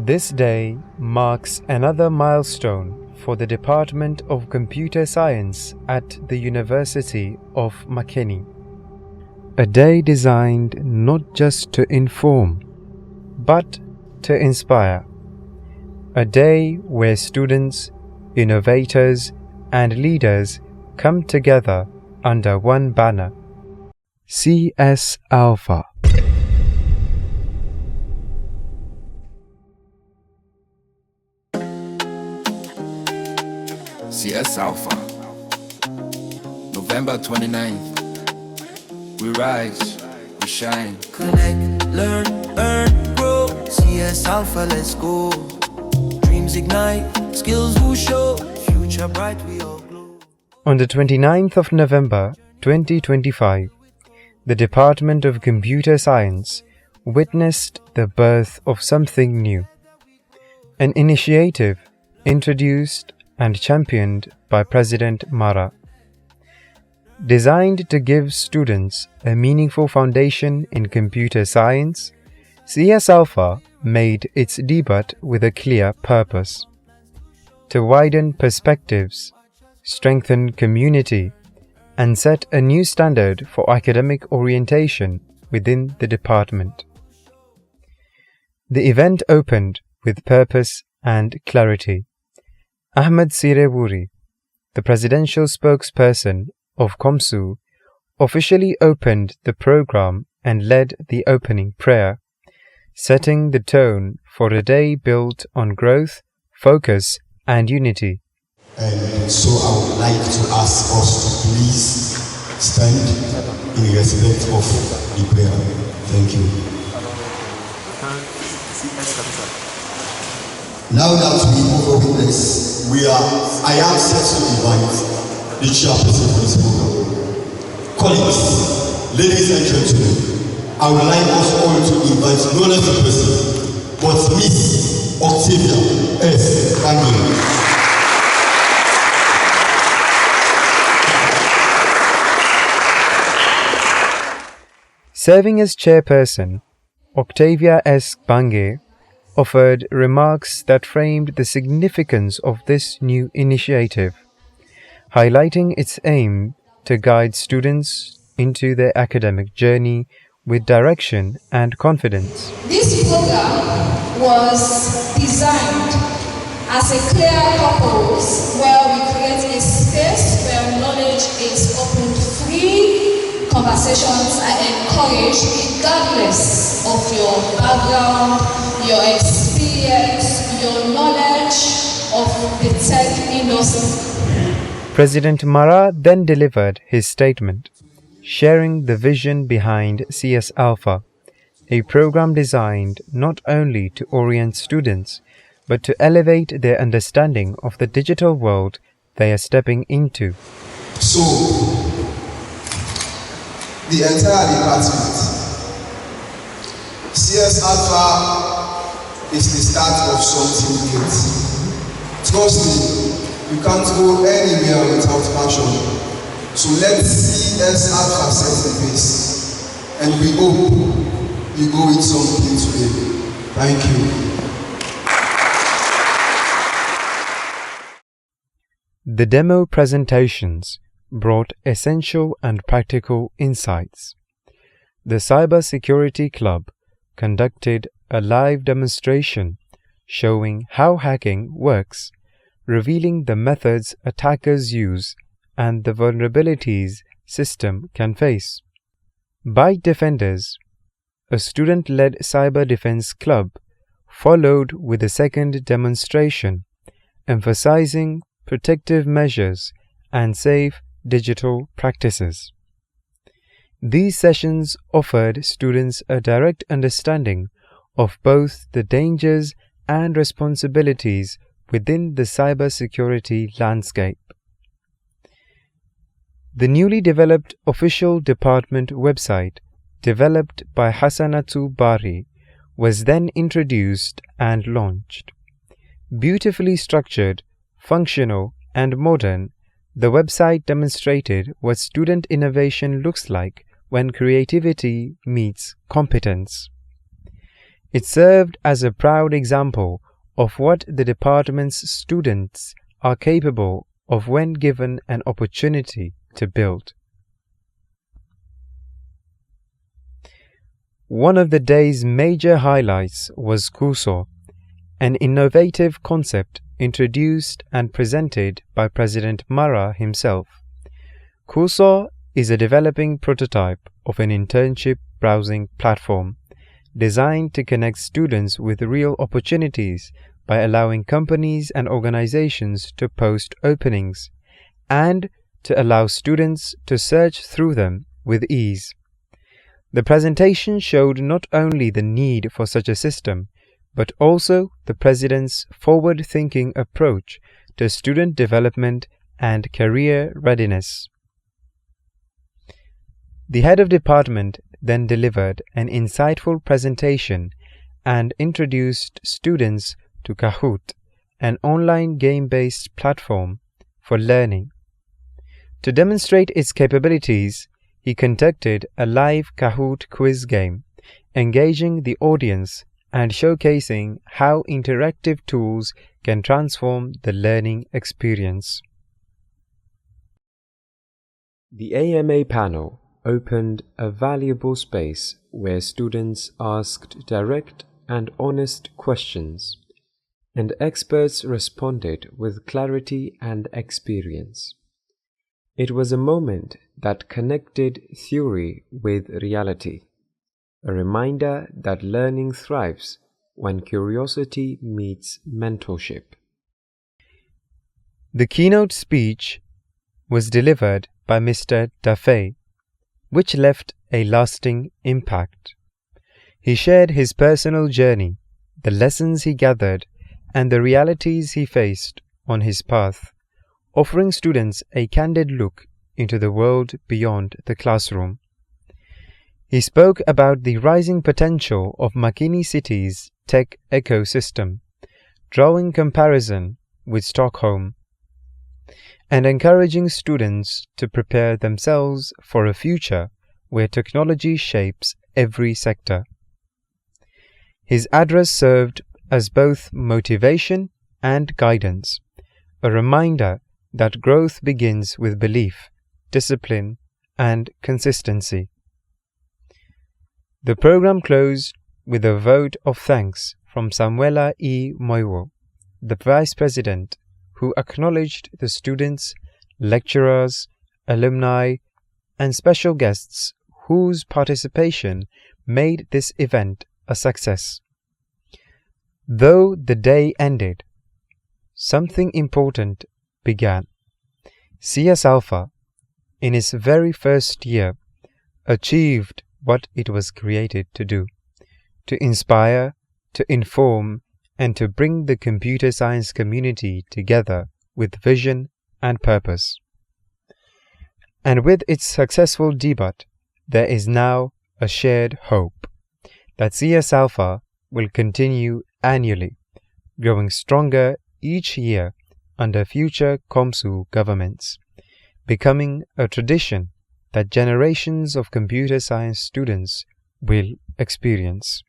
This day marks another milestone for the Department of Computer Science at the University of Makeni. A day designed not just to inform, but to inspire. A day where students, innovators, and leaders come together under one banner: CS Alpha. CS Alpha, November 29th. We rise, we shine. Connect, learn, earn, grow. CS Alpha, let's go. Dreams ignite, skills will show. Future bright, we all glow. On the 29th of November 2025, the Department of Computer Science witnessed the birth of something new. An initiative introduced and championed by President Marah. Designed to give students a meaningful foundation in computer science, CS Alpha made its debut with a clear purpose: to widen perspectives, strengthen community, and set a new standard for academic orientation within the department. The event opened with purpose and clarity. Ahmed Sirewuri, the presidential spokesperson of COMSSU, officially opened the program and led the opening prayer, setting the tone for a day built on growth, focus, and unity. And so I would like to ask us to please stand in respect of the prayer. Thank you. Now that we over-witness, I am set to invite the chairperson for this program. Colleagues, ladies and gentlemen, I would like us all to invite no less person but Miss Octavia S. Bangui. Serving as chairperson, Octavia S. Bange offered remarks that framed the significance of this new initiative, highlighting its aim to guide students into their academic journey with direction and confidence. This program was designed as a clear purpose where we create a space where knowledge is opened free. Conversations are encouraged regardless of your background, your experience, your knowledge of the tech industry. President Marah then delivered his statement, sharing the vision behind CS Alpha, a program designed not only to orient students, but to elevate their understanding of the digital world they are stepping into. So, the entire department, CS Alpha is the start of something great. Trust me, you can't go anywhere without passion. So let's CS Alpha set the pace, and we hope you go with something today. Thank you. The demo presentations brought essential and practical insights. The Cybersecurity Club conducted a live demonstration showing how hacking works, revealing the methods attackers use and the vulnerabilities system can face. Byte Defenders, a student-led cyber defense club, followed with a second demonstration, emphasizing protective measures and safe digital practices. These sessions offered students a direct understanding of both the dangers and responsibilities within the cybersecurity landscape. The newly developed official department website, developed by Hassanatu Bari, was then introduced and launched. Beautifully structured, functional, and modern, the website demonstrated what student innovation looks like when creativity meets competence. It served as a proud example of what the department's students are capable of when given an opportunity to build. One of the day's major highlights was COMSSU, an innovative concept introduced and presented by President Marah himself. COMSSU is a developing prototype of an internship browsing platform designed to connect students with real opportunities by allowing companies and organizations to post openings and to allow students to search through them with ease. The presentation showed not only the need for such a system, but also the President's forward-thinking approach to student development and career readiness. The head of department then delivered an insightful presentation and introduced students to Kahoot, an online game-based platform for learning. To demonstrate its capabilities, he conducted a live Kahoot quiz game, engaging the audience and showcasing how interactive tools can transform the learning experience. The AMA panel opened a valuable space where students asked direct and honest questions, and experts responded with clarity and experience. It was a moment that connected theory with reality, a reminder that learning thrives when curiosity meets mentorship. The keynote speech was delivered by Mr. Dafay, which left a lasting impact. He shared his personal journey, the lessons he gathered, and the realities he faced on his path, offering students a candid look into the world beyond the classroom. He spoke about the rising potential of Makeni City's tech ecosystem, drawing comparison with Stockholm, and encouraging students to prepare themselves for a future where technology shapes every sector. His address served as both motivation and guidance, a reminder that growth begins with belief, discipline, and consistency. The program closed with a vote of thanks from Samuela E. Moiwo, the Vice President, who acknowledged the students, lecturers, alumni, and special guests whose participation made this event a success. Though the day ended, something important began. CS Alpha, in its very first year, achieved what it was created to do: to inspire, to inform, and to bring the computer science community together with vision and purpose. And with its successful debut, there is now a shared hope that CS Alpha will continue annually, growing stronger each year under future COMSSU governments, becoming a tradition that generations of computer science students will experience.